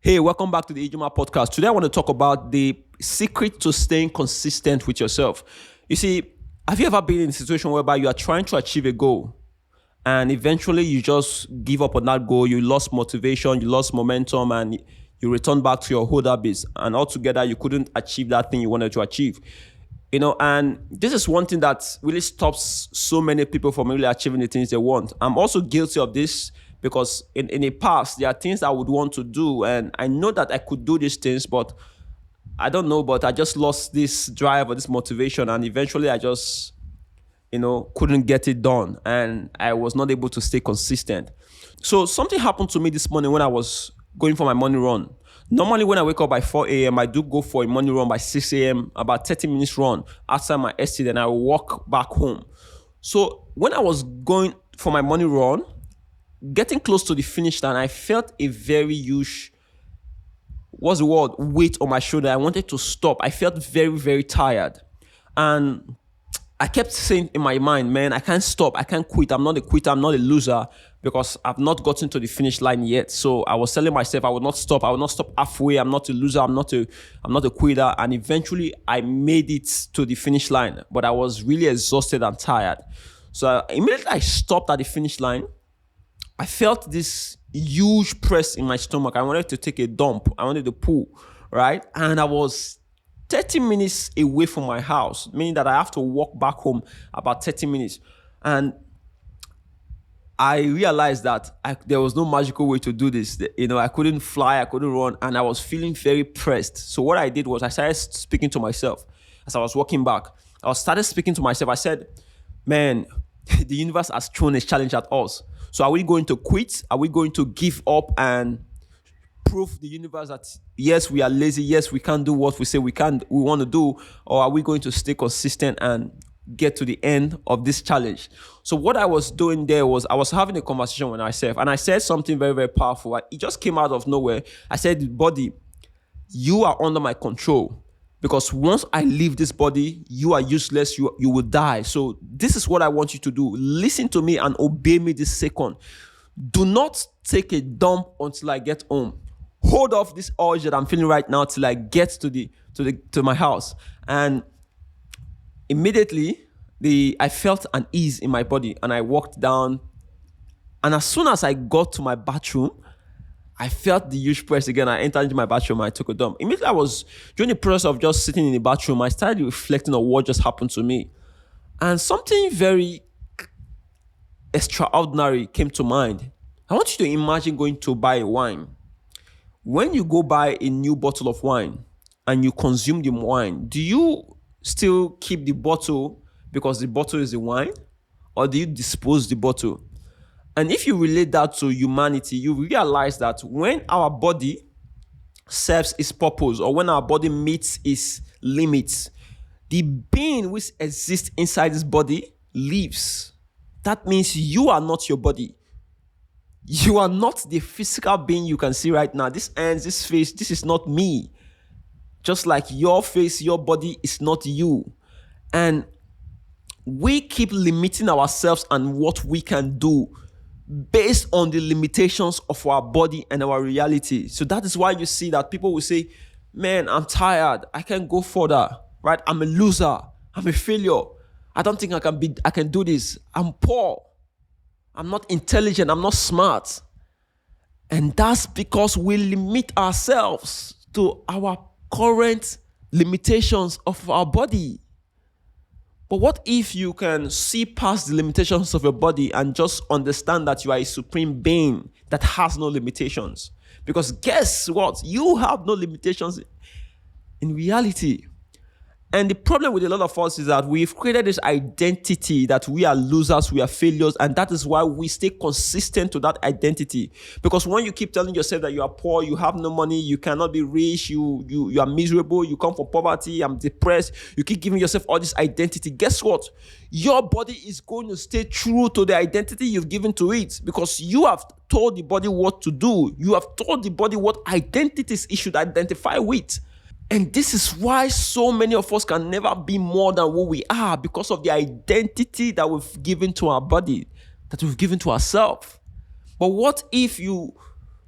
Hey, welcome back to the Ijuma podcast. Today I want to talk about the secret to staying consistent with yourself. You see, have you ever been in a situation whereby you are trying to achieve a goal and eventually you just give up on that goal, you lost motivation, you lost momentum, and you return back to your old habits, and altogether you couldn't achieve that thing you wanted to achieve? And this is one thing that really stops so many people from really achieving the things they want. I'm also guilty of this because in the past, there are things I would want to do, and I know that I could do these things, but I don't know, but I just lost this drive or this motivation, and eventually I just, couldn't get it done, and I was not able to stay consistent. So something happened to me this morning when I was going for my morning run. Normally, when I wake up by 4 a.m., I do go for a morning run by 6 a.m., about 30 minutes run outside my estate, then I walk back home. So when I was going for my morning run, getting close to the finish line, I felt a very huge, weight on my shoulder. I wanted to stop. I felt very, very tired. And I kept saying in my mind, man, I can't stop. I can't quit. I'm not a quitter. I'm not a loser because I've not gotten to the finish line yet. So I was telling myself I would not stop. I will not stop halfway. I'm not a loser. I'm not a quitter. And eventually I made it to the finish line, but I was really exhausted and tired. So immediately I stopped at the finish line. I felt this huge press in my stomach. I wanted to take a dump. I wanted to poo, right? And I was 30 minutes away from my house, meaning that I have to walk back home about 30 minutes. And I realized that there was no magical way to do this. I couldn't fly, I couldn't run, and I was feeling very pressed. So what I did was I started speaking to myself as I was walking back. I started speaking to myself. I said, man, the universe has thrown a challenge at us. So are we going to quit? Are we going to give up and prove the universe that yes, we are lazy, yes, we can't do what we say we want to do? Or are we going to stay consistent and get to the end of this challenge? So what I was doing there was I was having a conversation with myself, and I said something very, very powerful. It just came out of nowhere. I said, body, you are under my control, because once I leave this body, you are useless, you will die. So this is what I want you to do. Listen to me and obey me this second. Do not take a dump until I get home. Hold off this urge that I'm feeling right now till I get to my house. And immediately I felt an ease in my body, and I walked down. And as soon as I got to my bathroom, I felt the huge press again. I entered into my bathroom and I took a dump. Immediately during the process of just sitting in the bathroom, I started reflecting on what just happened to me. And something very extraordinary came to mind. I want you to imagine going to buy a wine. When you go buy a new bottle of wine and you consume the wine, do you still keep the bottle because the bottle is the wine, or do you dispose the bottle? And if you relate that to humanity, you realize that when our body serves its purpose, or when our body meets its limits, the being which exists inside this body leaves. That means you are not your body. You are not the physical being you can see right now. This hands, this face, this is not me. Just like your face, your body is not you. And we keep limiting ourselves and what we can do based on the limitations of our body and our reality. So that is why you see that people will say, man, I'm tired. I can't go further, right? I'm a loser. I'm a failure. I don't think I can do this. I'm poor. I'm not intelligent. I'm not smart. And that's because we limit ourselves to our current limitations of our body. But what if you can see past the limitations of your body and just understand that you are a supreme being that has no limitations? Because guess what? You have no limitations in reality. And the problem with a lot of us is that we've created this identity that we are losers, we are failures, and that is why we stay consistent to that identity. Because when you keep telling yourself that you are poor, you have no money, you cannot be rich, you are miserable, you come from poverty, I'm depressed, you keep giving yourself all this identity, guess what? Your body is going to stay true to the identity you've given to it, because you have told the body what to do. You have told the body what identities it should identify with. And this is why so many of us can never be more than who we are, because of the identity that we've given to our body, that we've given to ourselves. But what if you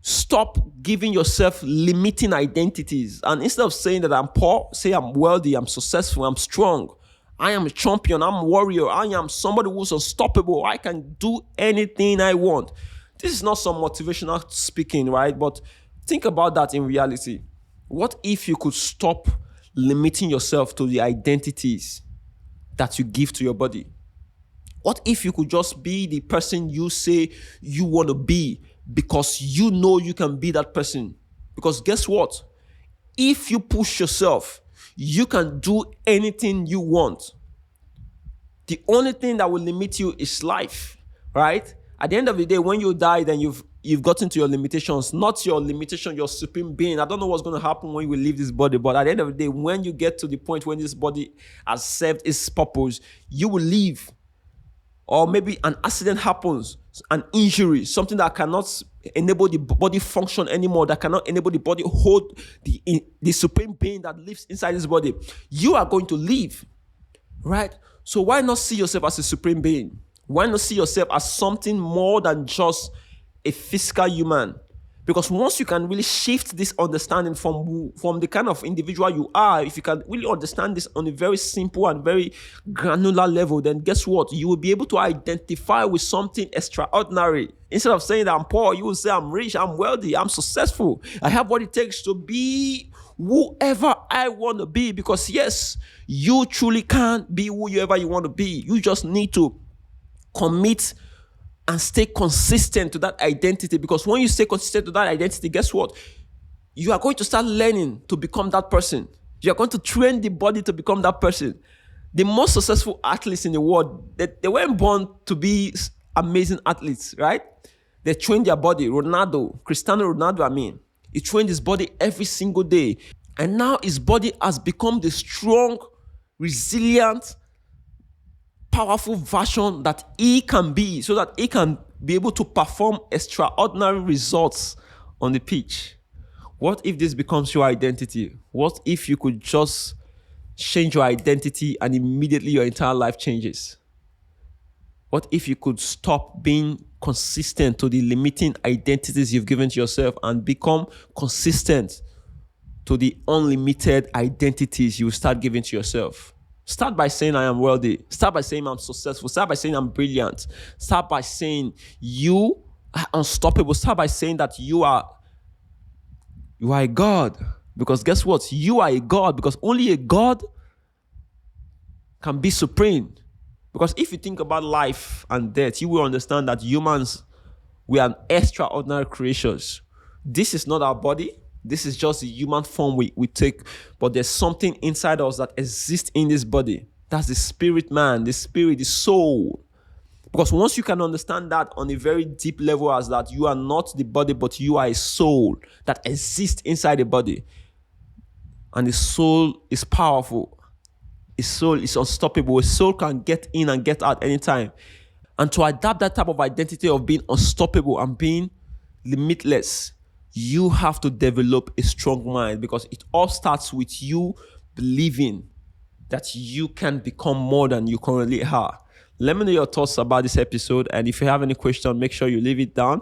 Stop giving yourself limiting identities. And instead of saying that I'm poor, say I'm wealthy, I'm successful, I'm strong, I am a champion, I'm a warrior, I am somebody who's unstoppable, I can do anything I want. This is not some motivational speaking, right? But think about that in reality. What if you could stop limiting yourself to the identities that you give to your body? What if you could just be the person you say you want to be because you know you can be that person? Because guess what? If you push yourself, you can do anything you want. The only thing that will limit you is life, right? At the end of the day, when you die, then you've gotten to your limitations, not your limitation, your supreme being. I don't know what's going to happen when you leave this body, but at the end of the day, when you get to the point when this body has served its purpose, you will leave. Or maybe an accident happens, an injury, something that cannot enable the body function anymore, that cannot enable the body hold the supreme being that lives inside this body. You are going to leave, right? So why not see yourself as a supreme being? Why not see yourself as something more than just a physical human? Because once you can really shift this understanding from the kind of individual you are, if you can really understand this on a very simple and very granular level, then guess what? You will be able to identify with something extraordinary. Instead of saying that I'm poor, you will say I'm rich, I'm wealthy, I'm successful. I have what it takes to be whoever I want to be. Because yes, you truly can be whoever you want to be. You just need to commit and stay consistent to that identity. Because when you stay consistent to that identity, guess what? You are going to start learning to become that person. You are going to train the body to become that person. The most successful athletes in the world, they weren't born to be amazing athletes, right? They trained their body. Cristiano Ronaldo, he trained his body every single day. And now his body has become the strong, resilient, powerful version that he can be, so that he can be able to perform extraordinary results on the pitch. What if this becomes your identity? What if you could just change your identity and immediately your entire life changes? What if you could stop being consistent to the limiting identities you've given to yourself and become consistent to the unlimited identities you start giving to yourself? Start by saying I am wealthy. Start by saying I'm successful. Start by saying I'm brilliant. Start by saying you are unstoppable. Start by saying that you are a God. Because guess what? You are a God. Because only a God can be supreme. Because if you think about life and death, you will understand that humans, we are extraordinary creatures. This is not our body. This is just the human form we take, but there's something inside us that exists in this body. That's the spirit man, the spirit, the soul. Because once you can understand that on a very deep level, as that you are not the body, but you are a soul that exists inside the body. And the soul is powerful. The soul is unstoppable. A soul can get in and get out anytime. And to adapt that type of identity of being unstoppable and being limitless, you have to develop a strong mind, because it all starts with you believing that you can become more than you currently are. Let me know your thoughts about this episode. And if you have any question, make sure you leave it down.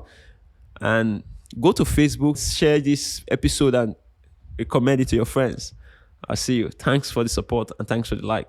And go to Facebook, share this episode and recommend it to your friends. I'll see you. Thanks for the support and thanks for the likes.